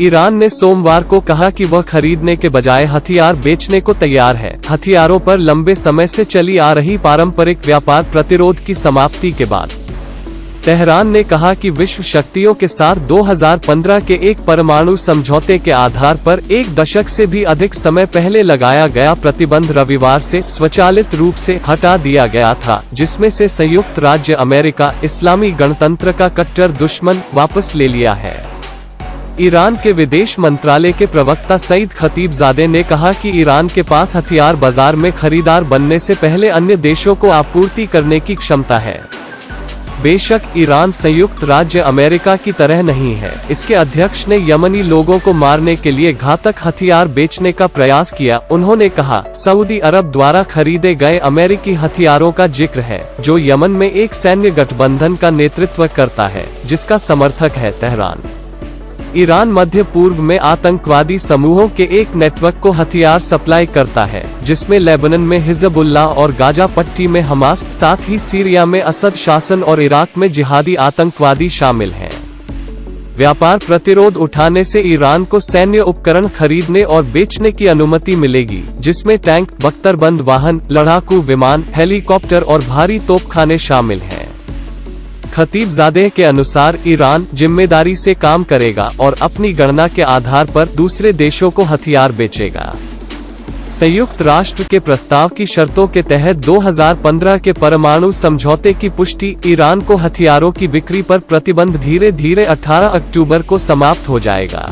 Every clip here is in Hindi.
ईरान ने सोमवार को कहा कि वह खरीदने के बजाय हथियार बेचने को तैयार है, हथियारों पर लंबे समय से चली आ रही पारंपरिक व्यापार प्रतिरोध की समाप्ति के बाद। तेहरान ने कहा कि विश्व शक्तियों के साथ 2015 के एक परमाणु समझौते के आधार पर 1 दशक से भी अधिक समय पहले लगाया गया प्रतिबंध रविवार से स्वचालित रूप से हटा दिया गया था, जिसमें से संयुक्त राज्य अमेरिका इस्लामी गणतंत्र का कट्टर दुश्मन वापस ले लिया है। ईरान के विदेश मंत्रालय के प्रवक्ता सईद खतीबजादे ने कहा कि ईरान के पास हथियार बाजार में खरीदार बनने से पहले अन्य देशों को आपूर्ति करने की क्षमता है। बेशक ईरान संयुक्त राज्य अमेरिका की तरह नहीं है। इसके अध्यक्ष ने यमनी लोगों को मारने के लिए घातक हथियार बेचने का प्रयास किया। उन्होंने कहा, सऊदी अरब द्वारा खरीदे गए अमेरिकी हथियारों का जिक्र है, जो यमन में एक सैन्य गठबंधन का नेतृत्व करता है, जिसका समर्थक है तेहरान। ईरान मध्य पूर्व में आतंकवादी समूहों के एक नेटवर्क को हथियार सप्लाई करता है, जिसमें लेबनान में हिजबुल्लाह और गाजा पट्टी में हमास, साथ ही सीरिया में असद शासन और इराक में जिहादी आतंकवादी शामिल हैं। व्यापार प्रतिरोध उठाने से ईरान को सैन्य उपकरण खरीदने और बेचने की अनुमति मिलेगी, जिसमें टैंक, बख्तरबंद वाहन, लड़ाकू विमान, हेलीकॉप्टर और भारी तोपखाने शामिल हैं। खतीबजादे के अनुसार ईरान जिम्मेदारी से काम करेगा और अपनी गणना के आधार पर दूसरे देशों को हथियार बेचेगा। संयुक्त राष्ट्र के प्रस्ताव की शर्तों के तहत 2015 के परमाणु समझौते की पुष्टि ईरान को हथियारों की बिक्री पर प्रतिबंध धीरे धीरे 18 अक्टूबर को समाप्त हो जाएगा।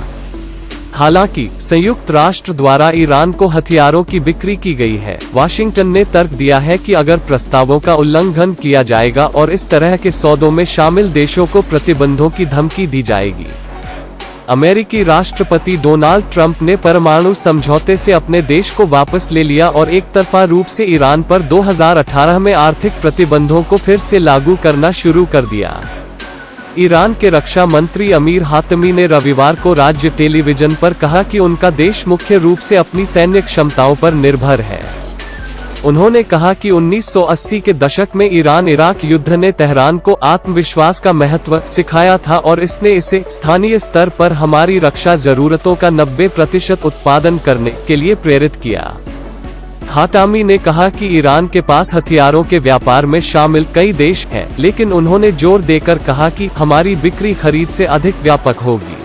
हालांकि संयुक्त राष्ट्र द्वारा ईरान को हथियारों की बिक्री की गई है। वाशिंगटन ने तर्क दिया है कि अगर प्रस्तावों का उल्लंघन किया जाएगा और इस तरह के सौदों में शामिल देशों को प्रतिबंधों की धमकी दी जाएगी। अमेरिकी राष्ट्रपति डोनाल्ड ट्रंप ने परमाणु समझौते से अपने देश को वापस ले लिया और एकतरफा रूप से ईरान पर 2018 में आर्थिक प्रतिबंधों को फिर से लागू करना शुरू कर दिया। ईरान के रक्षा मंत्री अमीर हातमी ने रविवार को राज्य टेलीविजन पर कहा कि उनका देश मुख्य रूप से अपनी सैन्य क्षमताओं पर निर्भर है। उन्होंने कहा कि 1980 के दशक में ईरान इराक युद्ध ने तेहरान को आत्मविश्वास का महत्व सिखाया था और इसने इसे स्थानीय स्तर पर हमारी रक्षा जरूरतों का 90% उत्पादन करने के लिए प्रेरित किया। हातामी ने कहा कि ईरान के पास हथियारों के व्यापार में शामिल कई देश हैं, लेकिन उन्होंने जोर देकर कहा कि हमारी बिक्री खरीद से अधिक व्यापक होगी।